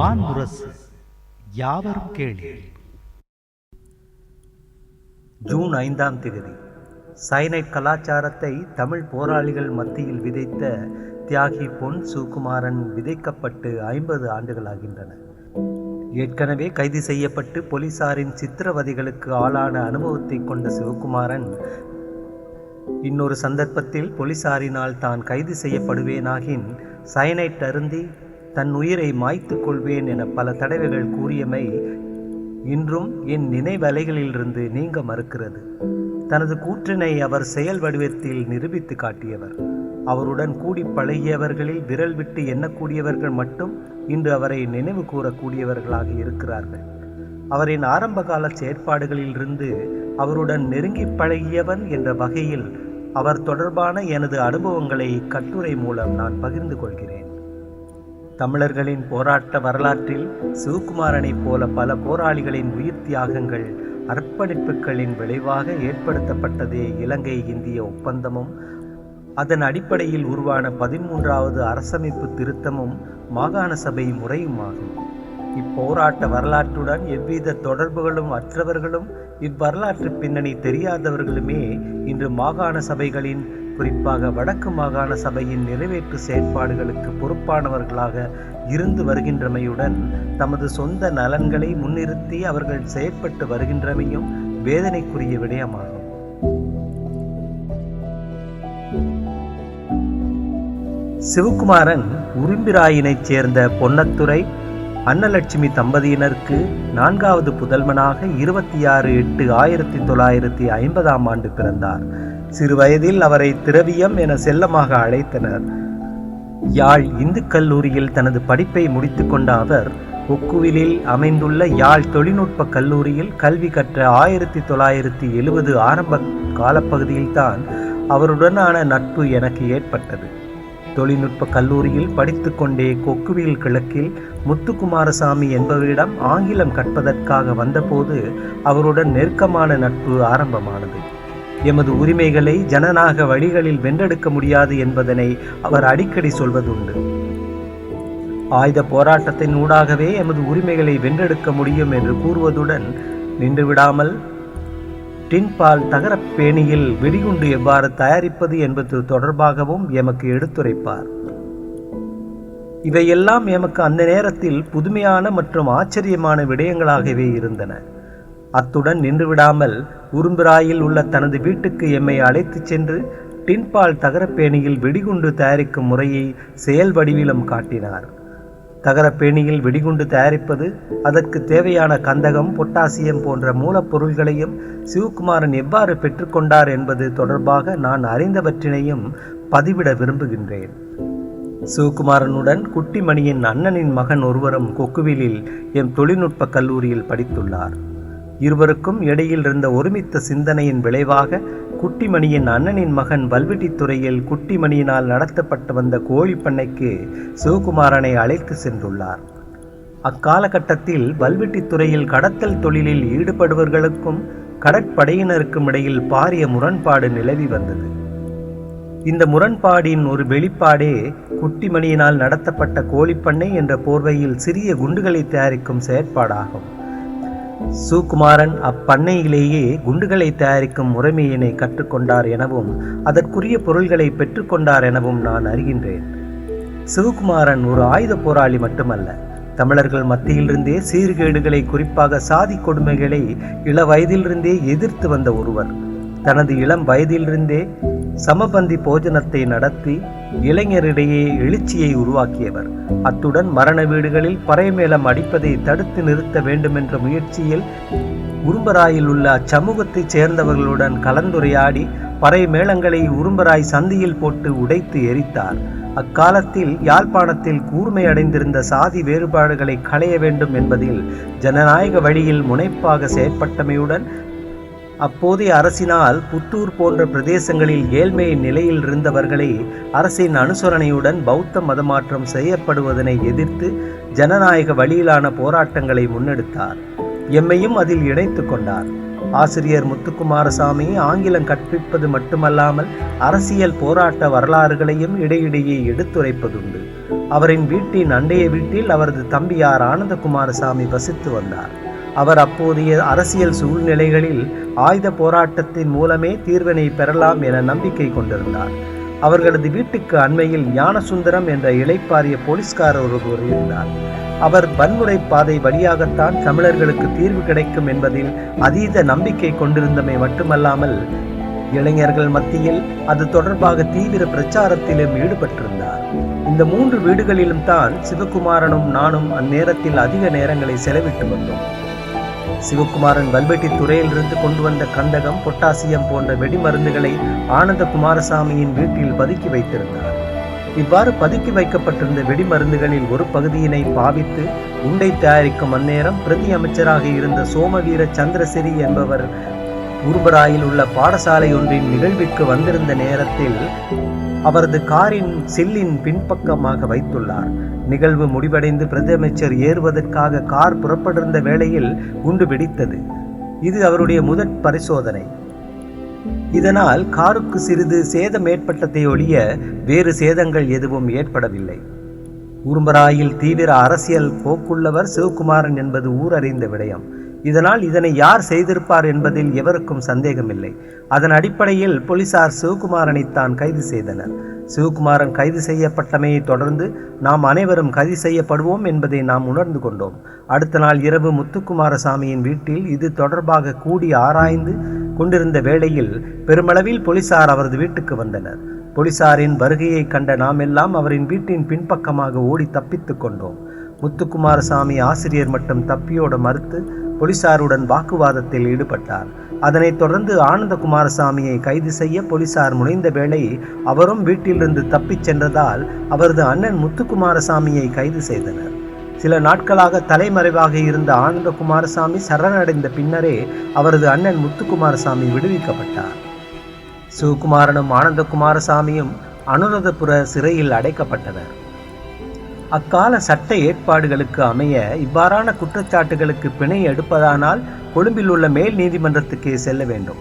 வான்முரசு யாவரும் கேளீர். ஜூன் 5ஆம் தேதி சைனைட் கலாச்சாரத்தை தமிழ் போராளிகள் மத்தியில் விதைத்த தியாகி பொன் சுகுமாரன் விதைக்கப்பட்டு 50 ஆண்டுகளாகின்றன. ஏற்கனவே கைது செய்யப்பட்டு போலீசாரின் சித்திரவதைகளுக்கு ஆளான அனுபவத்தை கொண்ட சிவகுமாரன் இன்னொரு சந்தர்ப்பத்தில் போலீசாரினால் தான் கைது செய்யப்படுவேனாகின் சைனைட் அருந்தி தன் உயிரை மாய்த்து கொள்வேன் என பல தடவைகள் கூறியமை இன்றும் என் நினைவலைகளிலிருந்து நீங்க மறுக்கிறது. தனது கூற்றினை அவர் செயல் வடிவத்தில் நிரூபித்து காட்டியவர். அவருடன் கூடி பழகியவர்களில் விரல் விட்டு எண்ணக்கூடியவர்கள் மட்டும் இன்று அவரை நினைவு கூறக்கூடியவர்களாக இருக்கிறார்கள். அவரின் ஆரம்பகால செயற்பாடுகளிலிருந்து அவருடன் நெருங்கி பழகியவன் என்ற வகையில் அவர் தொடர்பான எனது அனுபவங்களை கட்டுரை மூலம் நான் பகிர்ந்து கொள்கிறேன். தமிழர்களின் போராட்ட வரலாற்றில் சிவகுமாரனைப் போல பல போராளிகளின் உயிர் தியாகங்கள் அர்ப்பணிப்புகளின் விளைவாக ஏற்படுத்தப்பட்டதே இலங்கை இந்திய ஒப்பந்தமும் அதன் அடிப்படையில் உருவான 13வது அரசமைப்பு திருத்தமும் மாகாண சபை முறையுமாகும். இப்போராட்ட வரலாற்றுடன் எவ்வித தொடர்புகளும் அற்றவர்களும் இவ்வரலாற்று பின்னணி தெரியாதவர்களுமே இன்று மாகாண சபைகளின், குறிப்பாக வடக்கு மாகாண சபையின் நிறைவேற்று செயற்பாடுகளுக்கு பொறுப்பானவர்களாக இருந்து வருகின்றமையுடன் தமது சொந்த நலன்களை முன்னிறுத்தி அவர்கள் செயற்பட்டு வருகின்றமையும் வேதனைக்குரிய விடயமாகும். சிவகுமாரன் உரும்பிராயினைச் சேர்ந்த பொன்னத்துறை அன்னலட்சுமி தம்பதியினருக்கு 4வது புதல்வனாக 26/8/1950ஆம் ஆண்டு பிறந்தார். சிறு வயதில் அவரை திரவியம் என செல்லமாக அழைத்தனர். யாழ் இந்து கல்லூரியில் தனது படிப்பை முடித்து கொண்ட அவர் கொக்குவிலில் அமைந்துள்ள யாழ் தொழில்நுட்ப கல்லூரியில் கல்வி கற்ற 1970 ஆரம்ப காலப்பகுதியில்தான் அவருடனான நட்பு எனக்கு ஏற்பட்டது. தொழில்நுட்ப கல்லூரியில் படித்து கொண்டே கொக்குவில் கிழக்கில் முத்துக்குமாரசாமி என்பவரிடம் ஆங்கிலம் கற்பதற்காக வந்தபோது அவருடன் நெருக்கமான நட்பு ஆரம்பமானது. எமது உரிமைகளை ஜனநாயக வழிகளில் வென்றெடுக்க முடியாது என்பதனை அவர் அடிக்கடி சொல்வதுண்டு. ஆயுத போராட்டத்தின் ஊடாகவே எமது உரிமைகளை வென்றெடுக்க முடியும் என்று கூறுவதுடன் நின்றுவிடாமல் டின்பால் தகரப்பேணியில் வெடிகுண்டு எவ்வாறு தயாரிப்பது என்பது தொடர்பாகவும் எமக்கு எடுத்துரைப்பார். இவையெல்லாம் எமக்கு அந்த நேரத்தில் புதுமையான மற்றும் ஆச்சரியமான விடயங்களாகவே இருந்தன. அத்துடன் நின்றுவிடாமல் உரும்பிராயில் உள்ள தனது வீட்டுக்கு எம்மை அழைத்து சென்று டின்பால் தகரப்பேணியில் வெடிகுண்டு தயாரிக்கும் முறையை செயல் வடிவிலும் காட்டினார். தகரப்பேணியில் வெடிகுண்டு தயாரிப்பது, அதற்கு தேவையான கந்தகம், பொட்டாசியம் போன்ற மூலப்பொருள்களையும் சிவகுமாரன் எவ்வாறு பெற்றுக்கொண்டார் என்பது தொடர்பாக நான் அறிந்தவற்றினையும் பதிவிட விரும்புகின்றேன். சிவகுமாரனுடன் குட்டிமணியின் அண்ணனின் மகன் ஒருவரும் கொக்குவிலில் எம் தொழில்நுட்ப கல்லூரியில் படித்துள்ளார். இருவருக்கும் இடையில் இருந்த ஒருமித்த சிந்தனையின் விளைவாக குட்டிமணியின் அண்ணனின் மகன் வல்வெட்டித்துறையில் குட்டிமணியினால் நடத்தப்பட்டு வந்த கோழி பண்ணைக்கு சிவகுமாரனை அழைத்து சென்றுள்ளார். அக்காலகட்டத்தில் வல்வெட்டித்துறையில் கடத்தல் தொழிலில் ஈடுபடுபவர்களுக்கும் கடற்படையினருக்கும் இடையில் பாரிய முரண்பாடு நிலவி வந்தது. இந்த முரண்பாடின் ஒரு வெளிப்பாடே குட்டிமணியினால் நடத்தப்பட்ட கோழிப்பண்ணை என்ற போர்வையில் சிறிய குண்டுகளை தயாரிக்கும் செயற்பாடாகும். சுகுமாரன் அப்பண்ணையிலேயே குண்டுகளை தயாரிக்கும் முறைமையினை கற்றுக்கொண்டார் எனவும் அதற்குரிய பொருள்களை பெற்றுக்கொண்டார் எனவும் நான் அறிகின்றேன். சிவகுமாரன் ஒரு ஆயுத போராளி மட்டுமல்ல, தமிழர்கள் மத்தியிலிருந்தே சீர்கேடுகளை, குறிப்பாக சாதி கொடுமைகளை இள வயதிலிருந்தே எதிர்த்து வந்த ஒருவர். தனது இளம் வயதிலிருந்தே சமபந்தி போஜனத்தை நடத்தி இளைஞரிடையே எழுச்சியை உருவாக்கியவர். அத்துடன் மரண வீடுகளில் பறைமேளம் அடிப்பதை தடுத்து நிறுத்த வேண்டுமென்ற முயற்சியில் உரும்பராயில் உள்ள அச்சமூகத்தைச் சேர்ந்தவர்களுடன் கலந்துரையாடி பறை மேளங்களை உரும்பராய் சந்தியில் போட்டு உடைத்து எரித்தார். அக்காலத்தில் யாழ்ப்பாணத்தில் கூர்மையடைந்திருந்த சாதி வேறுபாடுகளை களைய வேண்டும் என்பதில் ஜனநாயக வழியில் முனைப்பாக செயற்பட்டமையுடன் அப்போதைய அரசினால் புத்தூர் போன்ற பிரதேசங்களில் ஏழ்மை நிலையில் இருந்தவர்களை அரசின் அனுசரணையுடன் பௌத்த மதமாற்றம் செய்யப்படுவதனை எதிர்த்து ஜனநாயக வழியிலான போராட்டங்களை முன்னெடுத்தார். எம்மையும் அதில் இணைத்து கொண்டார். ஆசிரியர் முத்துக்குமாரசாமி ஆங்கிலம் கற்பிப்பது மட்டுமல்லாமல் அரசியல் போராட்ட வரலாறுகளையும் இடையிடையே எடுத்துரைப்பதுண்டு. அவரின் வீட்டின் அண்டைய வீட்டில் அவரது தம்பியார் ஆனந்தகுமாரசாமி வசித்து வந்தார். அவர் அப்போதைய அரசியல் சூழ்நிலைகளில் ஆயுத போராட்டத்தின் மூலமே தீர்வினை பெறலாம் என நம்பிக்கை கொண்டிருந்தார். அவர்களது வீட்டுக்கு அண்மையில் ஞானசுந்தரம் என்ற இளைப்பாறிய போலீஸ்காரர் ஒருவர் இருந்தார். அவர் வன்முறை பாதை வழியாகத்தான் தமிழர்களுக்கு தீர்வு கிடைக்கும் என்பதில் அதீத நம்பிக்கை கொண்டிருந்தமை மட்டுமல்லாமல் இளைஞர்கள் மத்தியில் அது தொடர்பாக தீவிர பிரச்சாரத்திலும் ஈடுபட்டிருந்தார். இந்த 3 வீடுகளிலும் தான் சிவகுமாரனும் நானும் அந்நேரத்தில் அதிக நேரங்களை செலவிட்டு வந்தோம். சிவகுமாரன் வல்வெட்டி துறையிலிருந்து கொண்டு வந்த கந்தகம், பொட்டாசியம் போன்ற வெடிமருந்துகளை ஆனந்த குமாரசாமியின் வீட்டில் பதுக்கி வைத்திருந்தார். இவ்வாறு பதுக்கி வைக்கப்பட்டிருந்த வெடிமருந்துகளில் ஒரு பகுதியினை பாவித்து உண்டை தயாரிக்கும் அந்நேரம் பிரதி அமைச்சராக இருந்த சோமவீர சந்திரசிறி என்பவர் உருபராயில் உள்ள பாடசாலை ஒன்றின் நிகழ்விற்கு வந்திருந்த நேரத்தில் அவரது காரின் சில்லின் பின்பக்கமாக வைத்துள்ளார். நிகழ்வு முடிவடைந்து பிரதி அமைச்சர் ஏறுவதற்காக கார் புறப்பட்டிருந்த வேளையில் குண்டு வெடித்தது. இது அவருடைய முதற் பரிசோதனை. இதனால் காருக்கு சிறிது சேதம் ஏற்பட்டதை ஒழிய வேறு சேதங்கள் எதுவும் ஏற்படவில்லை. உரும்பராயில் தீவிர அரசியல் போக்குள்ளவர் சிவகுமாரன் என்பது ஊரறிந்த விடயம். இதனால் இதனை யார் செய்திருப்பார் என்பதில் எவருக்கும் சந்தேகமில்லை. அதன் அடிப்படையில் போலீசார் சிவகுமாரனைத்தான் கைது செய்தனர். சிவகுமாரன் கைது செய்யப்பட்டமையை தொடர்ந்து நாம் அனைவரும் கைது செய்யப்படுவோம் என்பதை நாம் உணர்ந்து கொண்டோம். அடுத்த நாள் இரவு முத்துக்குமாரசாமியின் வீட்டில் இது தொடர்பாக கூடி ஆராய்ந்து கொண்டிருந்த வேளையில் பெருமளவில் போலீசார் அவரது வீட்டுக்கு வந்தனர். போலீசாரின் வருகையை கண்ட நாம் எல்லாம் அவரின் வீட்டின் பின்பக்கமாக ஓடி தப்பித்துக் கொண்டோம். முத்துக்குமாரசாமி ஆசிரியர் மட்டும் தப்பியோட மறுத்து போலீசாருடன் வாக்குவாதத்தில் ஈடுபட்டார். அதனைத் தொடர்ந்து ஆனந்த குமாரசாமியை கைது செய்ய போலீசார் முனைந்த வேளை அவரும் வீட்டிலிருந்து தப்பிச் சென்றதால் அவரது அண்ணன் முத்துக்குமாரசாமியை கைது செய்தனர். சில நாட்களாக தலைமறைவாக இருந்த ஆனந்த குமாரசாமி சரணடைந்த பின்னரே அவரது அண்ணன் முத்துக்குமாரசாமி விடுவிக்கப்பட்டார். சிவகுமாரனும் ஆனந்த குமாரசாமியும் அனுராதபுர சிறையில் அடைக்கப்பட்டனர். அக்கால சட்ட ஏற்பாடுகளுக்கு அமைய இவ்வாறான குற்றச்சாட்டுகளுக்கு பிணை எடுப்பதானால் கொழும்பில் உள்ள மேல் நீதிமன்றத்துக்கே செல்ல வேண்டும்.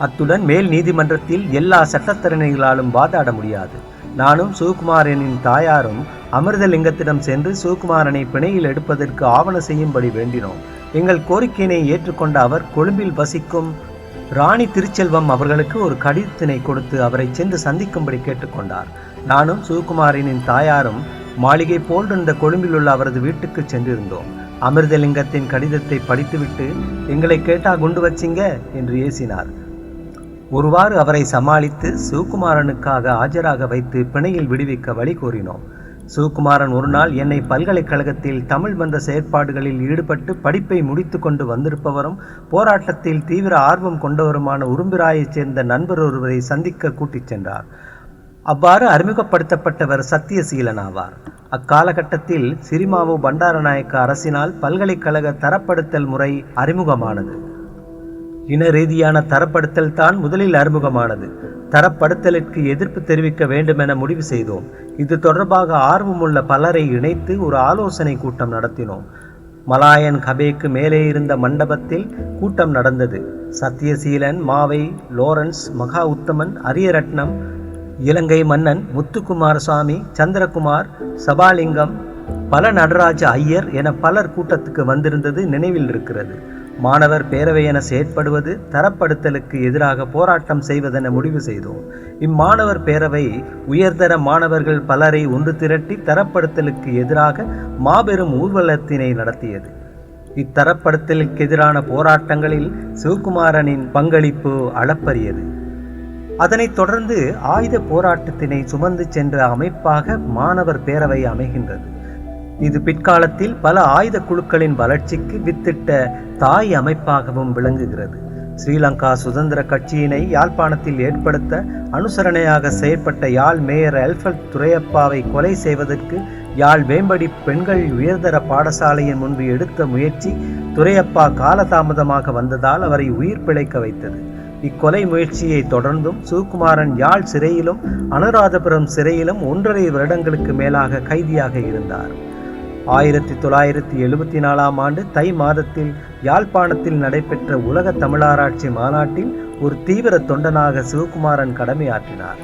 அத்துடன் மேல் நீதிமன்றத்தில் எல்லா சட்டத்தரணிகளாலும் வாதாட முடியாது. நானும் சிவகுமாரனின் தாயாரும் அமிர்தலிங்கத்திடம் சென்று சிவகுமாரனை பிணையில் எடுப்பதற்கு ஆவண செய்யும்படி வேண்டினோம். எங்கள் கோரிக்கையினை ஏற்றுக்கொண்ட அவர் கொழும்பில் வசிக்கும் ராணி திருச்செல்வம் அவர்களுக்கு ஒரு கடிதத்தினை கொடுத்து அவரை சென்று சந்திக்கும்படி கேட்டுக்கொண்டார். நானும் சிவகுமாரனின் தாயாரும் மாளிகை போன்றிருந்த கொழும்பில் உள்ள அவரது வீட்டுக்கு சென்றிருந்தோம். அமிர்தலிங்கத்தின் கடிதத்தை படித்துவிட்டு எங்களை கேட்டா குண்டு வச்சிங்க என்று ஏசினார். ஒருவாறு அவரை சமாளித்து சிவகுமாரனுக்காக ஆஜராக வைத்து பிணையில் விடுவிக்க வழி கோரினோம். சிவகுமாரன் ஒரு நாள் என்னை பல்கலைக்கழகத்தில் தமிழ் மன்ற செயற்பாடுகளில் ஈடுபட்டு படிப்பை முடித்து கொண்டு வந்திருப்பவரும் போராட்டத்தில் தீவிர ஆர்வம் கொண்டவருமான உரும்பிராயைச் சேர்ந்த நண்பர் ஒருவரை சந்திக்க கூட்டிச் சென்றார். அவ்வாறு அறிமுகப்படுத்தப்பட்டவர் சத்தியசீலன் ஆவார். அக்காலகட்டத்தில் சிறிமாவு பண்டாரநாயக்க அரசினால் பல்கலைக்கழக தரப்படுத்தல் முறை அறிமுகமானது. இன ரீதியான தரப்படுத்தல் தான் முதலில் அறிமுகமானது. தரப்படுத்தலுக்கு எதிர்ப்பு தெரிவிக்க வேண்டும் என முடிவு செய்தோம். இது தொடர்பாக ஆர்வமுள்ள பலரை இணைத்து ஒரு ஆலோசனை கூட்டம் நடத்தினோம். மலாயன் கபேக்கு மேலே இருந்த மண்டபத்தில் கூட்டம் நடந்தது. சத்தியசீலன், மாவை, லோரன்ஸ், மகா உத்தமன், அரியரட்னம், இலங்கை மன்னன், முத்துக்குமாரசாமி, சந்திரகுமார், சபாலிங்கம், பல நடராஜ ஐயர் என பலர் கூட்டத்துக்கு வந்திருந்தது நினைவில் இருக்கிறது. மாணவர் பேரவை என செயற்படுவது, தரப்படுத்தலுக்கு எதிராக போராட்டம் செய்வதென முடிவு செய்தோம். இம்மாணவர் பேரவை உயர்தர மாணவர்கள் பலரை ஒன்று திரட்டி தரப்படுத்தலுக்கு எதிராக மாபெரும் ஊர்வலத்தினை நடத்தியது. இத்தரப்படுத்தலுக்கு எதிரான போராட்டங்களில் சிவகுமாரனின் பங்களிப்பு அளப்பரியது. அதனைத் தொடர்ந்து ஆயுத போராட்டத்தினை சுமந்து சென்ற அமைப்பாக மாணவர் பேரவை அமைகின்றது. இது பிற்காலத்தில் பல ஆயுத குழுக்களின் வளர்ச்சிக்கு வித்திட்ட தாய் அமைப்பாகவும் விளங்குகிறது. ஸ்ரீலங்கா சுதந்திர கட்சியினை யாழ்ப்பாணத்தில் ஏற்படுத்த அனுசரணையாக செயற்பட்ட யாழ் மேயர் அல்ஃபர்ட் துரையப்பாவை கொலை செய்வதற்கு யாழ் வேம்படி பெண்கள் உயர்தர பாடசாலையின் முன்பு எடுத்த முயற்சி துரையப்பா காலதாமதமாக வந்ததால் அவரை உயிர் பிழைக்க வைத்தது. இக்கொலை முயற்சியை தொடர்ந்தும் சிவகுமாரன் யாழ் சிறையிலும் அனுராதபுரம் சிறையிலும் 1.5 வருடங்களுக்கு மேலாக கைதியாக இருந்தார். 1974ஆம் ஆண்டு தை மாதத்தில் யாழ்ப்பாணத்தில் நடைபெற்ற உலக தமிழாராய்ச்சி மாநாட்டில் ஒரு தீவிர தொண்டனாக சிவகுமாரன் கடமையாற்றினார்.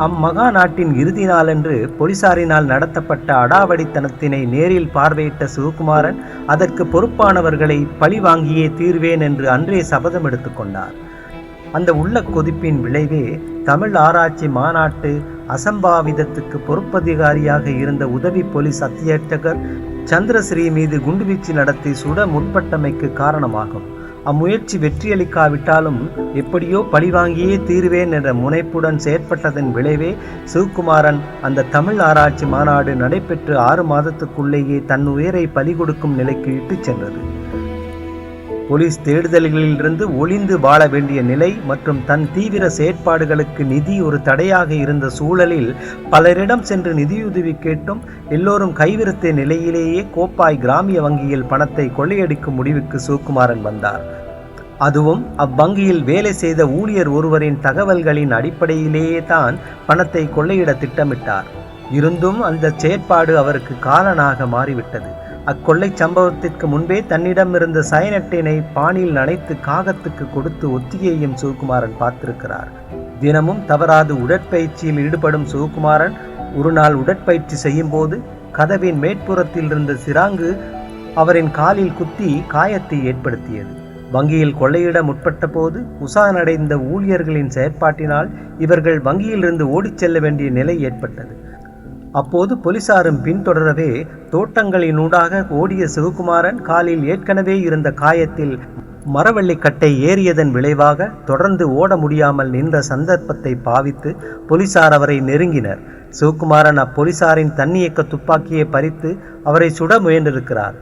அம்மகா நாட்டின் இறுதி நாளன்று போலீசாரினால் நடத்தப்பட்ட அடாவடித்தனத்தினை நேரில் பார்வையிட்ட சிவகுமாரன் அதற்கு பொறுப்பானவர்களை பழி வாங்கியே தீர்வேன் என்று அன்றே சபதம் எடுத்துக்கொண்டார். அந்த உள்ள கொதிப்பின் விளைவே தமிழ் ஆராய்ச்சி மாநாட்டு அசம்பாவிதத்துக்கு பொறுப்பதிகாரியாக இருந்த உதவி போலீஸ் அத்தியட்சகர் சந்திரஸ்ரீ மீது குண்டுவீச்சு நடத்தி சுட முற்பட்டமைக்கு காரணமாகும். அம்முயற்சி வெற்றியளிக்காவிட்டாலும் எப்படியோ பழிவாங்கியே தீர்வேன் என்ற முனைப்புடன் செயற்பட்டதன் விளைவே சிவகுமாரன் அந்த தமிழ் ஆராய்ச்சி மாநாடு நடைபெற்று 6 மாதத்துக்குள்ளேயே தன் உயிரை பலி கொடுக்கும் நிலைக்கு இட்டுச் சென்றது. போலீஸ் தேடுதல்களிலிருந்து ஒளிந்து வாழ வேண்டிய நிலை மற்றும் தன் தீவிர செயற்பாடுகளுக்கு நிதி ஒரு தடையாக இருந்த சூழலில் பலரிடம் சென்று நிதியுதவி கேட்டும் எல்லோரும் கைவிரித்த நிலையிலேயே கோப்பாய் கிராமிய வங்கியில் பணத்தை கொள்ளையடிக்கும் முடிவுக்கு சிவகுமாரன் வந்தார். அதுவும் அவ்வங்கியில் வேலை செய்த ஊழியர் ஒருவரின் தகவல்களின் அடிப்படையிலேயே தான் பணத்தை கொள்ளையிட திட்டமிட்டார். இருந்தும் அந்த செயற்பாடு அவருக்கு காலனாக மாறிவிட்டது. அக்கொள்ளை சம்பவத்திற்கு முன்பே தன்னிடம் இருந்த சயனட்டினை பானியில் நனைத்து காகத்துக்கு கொடுத்து ஒத்திகையையும் சிவகுமாரன் பார்த்திருக்கிறார். தினமும் தவறாது உடற்பயிற்சியில் ஈடுபடும் சிவகுமாரன் ஒரு நாள் உடற்பயிற்சி செய்யும் போது கதவின் மேற்புறத்தில் இருந்த சிராங்கு அவரின் காலில் குத்தி காயத்தை ஏற்படுத்தியது. வங்கியில் கொள்ளையிட முற்பட்ட போது உசானடைந்த ஊழியர்களின் செயற்பாட்டினால் இவர்கள் வங்கியிலிருந்து ஓடிச் செல்ல வேண்டிய நிலை ஏற்பட்டது. அப்போது போலீசாரும் பின்தொடரவே தோட்டங்களினூடாக ஓடிய சிவகுமாரன் காலில் ஏற்கனவே இருந்த காயத்தில் மரவள்ளிக்கட்டை ஏறியதன் விளைவாக தொடர்ந்து ஓட முடியாமல் நின்ற சந்தர்ப்பத்தை பாவித்து போலீசார் அவரை நெருங்கினர். சிவகுமாரன் அப்போலீசாரின் தன்னியக்க துப்பாக்கியை பறித்து அவரை சுட முயன்றிருக்கிறார்.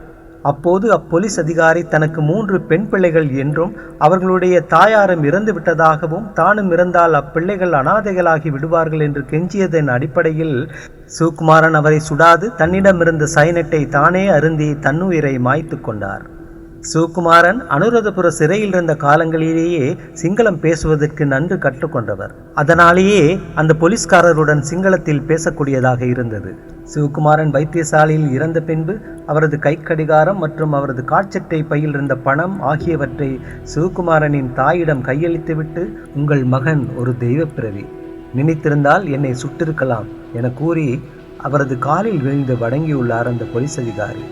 அப்போது அப்போலீஸ் அதிகாரி தனக்கு 3 பெண் பிள்ளைகள் என்றும் அவர்களுடைய தாயாரும் இறந்து விட்டதாகவும் தானும் இறந்தால் அப்பிள்ளைகள் அனாதைகளாகி விடுவார்கள் என்று கெஞ்சியதன் அடிப்படையில் சிவகுமாரன் அவரை சுடாது தன்னிடமிருந்த சைனட்டை தானே அருந்தி தன்னுயிரை மாய்த்து கொண்டார். சிவகுமாரன் அனுராதபுர சிறையில் இருந்த காலங்களிலேயே சிங்களம் பேசுவதற்கு நன்கு கற்றுக்கொண்டவர். அதனாலேயே அந்த போலீஸ்காரருடன் சிங்களத்தில் பேசக்கூடியதாக இருந்தது. சிவகுமாரன் வைத்தியசாலையில் இறந்த பின்பு அவரது கைக்கடிகாரம் மற்றும் அவரது காட்சட்டை பையில் இருந்த பணம் ஆகியவற்றை சிவகுமாரனின் தாயிடம் கையளித்துவிட்டு, உங்கள் மகன் ஒரு தெய்வ பிறவி, நினைத்திருந்தால் என்னை சுட்டிருக்கலாம் என கூறி அவரது காலில் விழுந்து வணங்கியுள்ளார் அந்த போலீஸ் அதிகாரி.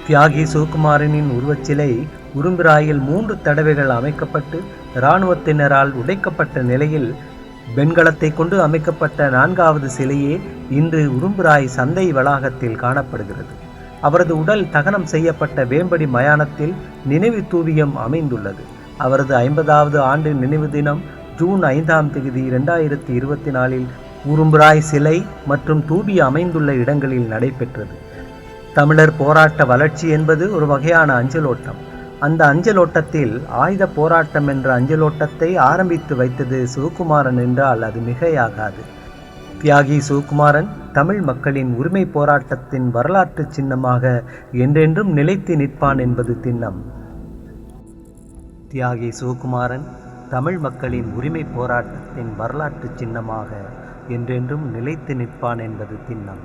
தியாகி சிவகுமாரனின் உருவச்சிலை உரும்பிராயில் 3 தடவைகள் அமைக்கப்பட்டு இராணுவத்தினரால் உடைக்கப்பட்ட நிலையில் வெண்கலத்தை கொண்டு அமைக்கப்பட்ட 4வது சிலையே இன்று உரும்பிராய் சந்தை வளாகத்தில் காணப்படுகிறது. அவரது உடல் தகனம் செய்யப்பட்ட வேம்படி மயானத்தில் நினைவு தூவியம் அமைந்துள்ளது. அவரது 50வது ஆண்டு நினைவு தினம் ஜூன் 5ஆம் தேதி 2024 உரும்பிராய் சிலை மற்றும் தூபி அமைந்துள்ள இடங்களில் நடைபெற்றது. தமிழர் போராட்ட வளர்ச்சி என்பது ஒரு வகையான அஞ்சலோட்டம். அந்த அஞ்சலோட்டத்தில் ஆயுத போராட்டம் என்ற அஞ்சலோட்டத்தை ஆரம்பித்து வைத்தது சிவகுமாரன் என்றால் அது மிகையாகாது. தியாகி சிவகுமாரன் தமிழ் மக்களின் உரிமை போராட்டத்தின் வரலாற்று சின்னமாக என்றென்றும் நிலைத்து நிற்பான் என்பது திண்ணம். தியாகி சிவகுமாரன் தமிழ் மக்களின் உரிமை போராட்டத்தின் வரலாற்று சின்னமாக என்றென்றும் நிலைத்து நிற்பான் என்பது திண்ணம்.